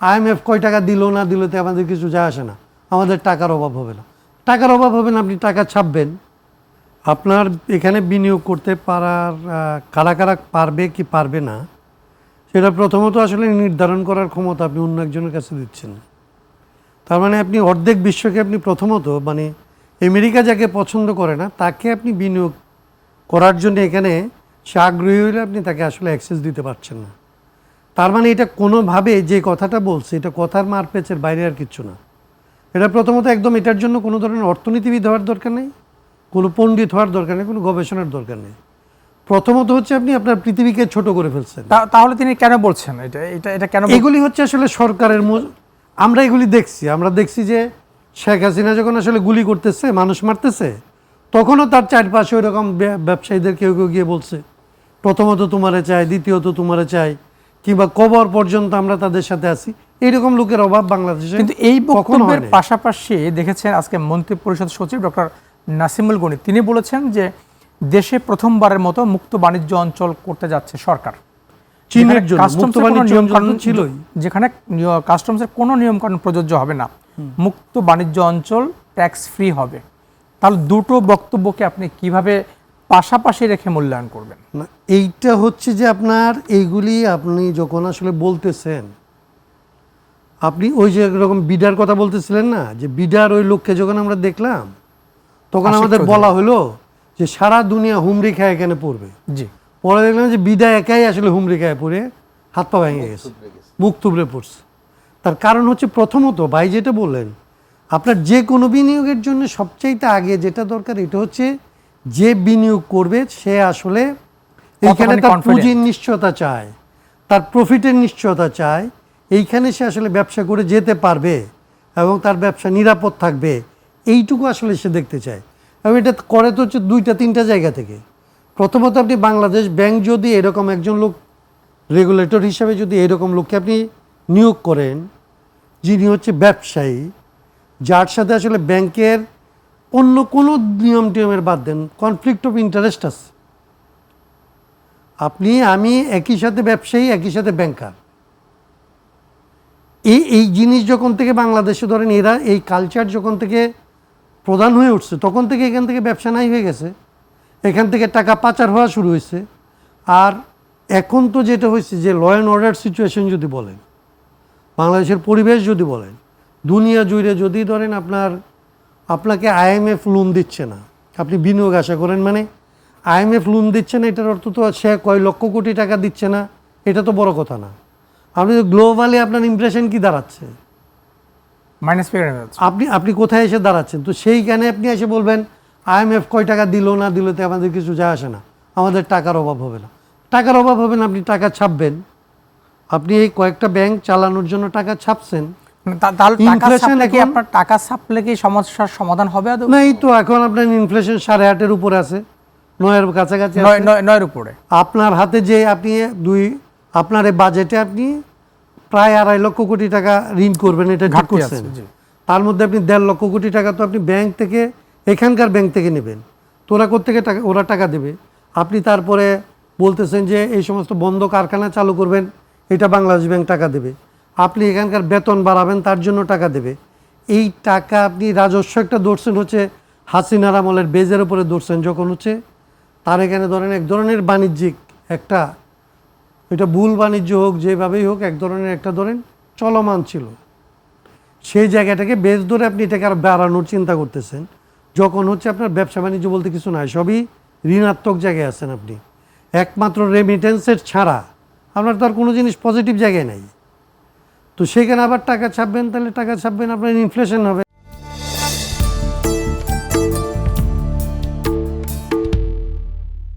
IMF কয় টাকা দিল না দিল তো আমাদের কিছু যায় আসে না, আমাদের টাকার অভাব হবে না। টাকার অভাব হবে না, আপনি টাকা ছাপবেন। আপনার এখানে বিনিয়োগ করতে পারার কারা কারা পারবে কি পারবে না, সেটা প্রথমত আসলে নির্ধারণ করার ক্ষমতা আপনি অন্য একজনের কাছে দিচ্ছেন। তার মানে আপনি অর্ধেক বিশ্বকে আপনি প্রথমত মানে আমেরিকা যাকে পছন্দ করে না তাকে আপনি বিনিয়োগ করার জন্য এখানে সে আগ্রহী হলে আপনি তাকে আসলে অ্যাক্সেস দিতে পারছেন না। তার মানে এটা কোনোভাবে যে কথাটা বলছে এটা কথার মারপ্যাচের বাইরে আর কিচ্ছু না। এটা প্রথমত একদম এটার জন্য কোনো ধরনের অর্থনীতিবিদ হওয়ার দরকার নেই, কোনো পণ্ডিত হওয়ার দরকার নেই, কোনো গবেষণার দরকার নেই। প্রথমত হচ্ছে আপনি আপনার পৃথিবীকে ছোট করে ফেলছেন। তাহলে তিনি কেন বলছেন এটা এটা এটা কেন? এগুলি হচ্ছে আসলে সরকারের আমরা এগুলি দেখছি। আমরা দেখছি যে শেখ হাসিনা যখন আসলে গুলি করতেছে, মানুষ মারতেছে, তখনও তার চারপাশে ওই রকম ব্যবসায়ীদের কেউ কেউ গিয়ে বলছে প্রথমত তোমারে চাই, দ্বিতীয়ত তোমারে চাই, কিংবা কবর পর্যন্ত আমরা তাদের সাথে আছি। এইরকম লোকের অভাব বাংলাদেশে। কিন্তু এই বক্তব্যের পাশাপাশি দেখেছেন আজকে মন্ত্রিপরিষদ সচিব ডক্টর নাসিমুল গনি তিনি বলেছেন যে দেশে প্রথমবারের মতো মুক্ত বাণিজ্য অঞ্চল করতে যাচ্ছে সরকার, চীনের জন্য মুক্ত বাণিজ্য অঞ্চল ছিলই, যেখানে কাস্টমসের কোনো নিয়মকানুন প্রযোজ্য হবে না, মুক্ত বাণিজ্য অঞ্চল ট্যাক্স ফ্রি হবে। তাহলে দুটো বক্তব্যকে আপনি কিভাবে পাশাপাশি রেখে মূল্যায়ন করবেন? না, এইটা হচ্ছে যে আপনার এইগুলি আপনি যখন আসলে বলতেছেন, আপনি ওই যে এরকম বিডার কথা বলতেছিলেন না, যে বিডার ওই লোককে যখন আমরা দেখলাম তখন আমাদের বলা হলো যে সারা দুনিয়া হুমড়ি খায় এখানে পড়বে। জি, পরে দেখলাম যে বিডা একাই আসলে হুমড়ি খায় পড়ে হাত পা ভেঙে গেছে, মুখ থুবড়ে পড়ছে। তার কারণ হচ্ছে প্রথমত ভাই যেটা বললেন, আপনার যে কোনো বিনিয়োগের জন্য সবচাইতে আগে যেটা দরকার এটা হচ্ছে যে বিনিয়োগ করবে সে আসলে এইখানে তার পুঁজির নিশ্চয়তা চায়, তার প্রফিটের নিশ্চয়তা চায়, এইখানে সে আসলে ব্যবসা করে যেতে পারবে এবং তার ব্যবসা নিরাপদ থাকবে, এইটুকু আসলে সে দেখতে চায়। এবং এটা করে তো হচ্ছে দুইটা তিনটা জায়গা থেকে। প্রথমত আপনি বাংলাদেশ ব্যাংক যদি এরকম একজন লোক রেগুলেটর হিসাবে যদি এরকম লোককে আপনি নিয়োগ করেন, যিনি হচ্ছে ব্যবসায়ী, যার সাথে আসলে ব্যাংকের অন্য কোনো নিয়ম টিয়মের বাদ দেন কনফ্লিক্ট অফ ইন্টারেস্ট আছে। আমি একই সাথে ব্যবসায়ী, একই সাথে ব্যাংকার, এই জিনিস যখন থেকে বাংলাদেশে ধরেন এরা এই কালচার যখন থেকে প্রধান হয়ে উঠছে তখন থেকে এখান থেকে ব্যবসা নাই হয়ে গেছে, এখান থেকে টাকা পাচার হওয়া শুরু হয়েছে। আর এখন তো যেটা হয়েছে যে ল অ্যান্ড অর্ডার সিচুয়েশন যদি বলেন, বাংলাদেশের পরিবেশ যদি বলেন, দুনিয়া জুড়ে যদি ধরেন আপনাকে IMF লোন দিচ্ছে না, আপনি বিনিয়োগ আশা করেন, মানে IMF লোন দিচ্ছে না এটার অর্থ তো সে কয় লক্ষ কোটি টাকা দিচ্ছে না, এটা তো বড় কথা না। আপনি গ্লোবালি আপনার ইমপ্রেশন কি দাঁড়াচ্ছে, মাইনাস আপনি কোথায় এসে দাঁড়াচ্ছেন? তো সেইখানে আপনি এসে বলবেন IMF কয় টাকা দিল না দিল তো আমাদের কিছু যায় আসে না, আমাদের টাকার অভাব হবে না। টাকার অভাব হবে না, আপনি টাকা ছাপবেন। আপনি এই কয়েকটা ব্যাংক চালানোর জন্য টাকা ছাপছেন, আপনার টাকা ছাপলে কি সমস্যার সমাধান হবে? না, এই তো এখন আপনার ইনফ্লেশন 8.5-এর উপরে আছে, 9-এর কাছাকাছি, 9-এর উপরে। আপনার হাতে যে আপনি আপনার এই বাজেটে আপনি প্রায় 2.5 লক্ষ কোটি টাকা ঋণ করবেন, এটা ঠিক করছেন। তার মধ্যে আপনি 1.5 লক্ষ কোটি টাকা তো আপনি ব্যাংক থেকে, এখানকার ব্যাংক থেকে নেবেন, তো ওরা কোত্থেকে টাকা, ওরা টাকা দেবে। আপনি তারপরে বলতেছেন যে এই সমস্ত বন্ধ কারখানা চালু করবেন, এটা বাংলাদেশ ব্যাংক টাকা দেবে। আপনি এখানকার বেতন বাড়াবেন, তার জন্য টাকা দেবে। এই টাকা আপনি রাজস্ব একটা ধরছেন হচ্ছে হাসিনার আমলের বেজের উপরে ধরছেন, যখন হচ্ছে তার এখানে ধরেন এক ধরনের বাণিজ্যিক একটা, এটা ভুল বাণিজ্য হোক যেভাবেই হোক, এক ধরনের একটা ধরেন চলমান ছিল, সেই জায়গাটাকে বেজ ধরে আপনি এটাকে আরো বাড়ানোর চিন্তা করতেছেন, যখন হচ্ছে আপনার ব্যবসা বাণিজ্য বলতে কিছু নাই, সবই ঋণাত্মক জায়গায় আছেন আপনি। একমাত্র রেমিটেন্সের ছাড়া আপনার তো আর কোনো জিনিস পজিটিভ জায়গায় নাই। তো সেখানে আবার টাকা ছাপবেন, তাহলে টাকা ছাপবেন, আপনার ইনফ্লেশন হবে।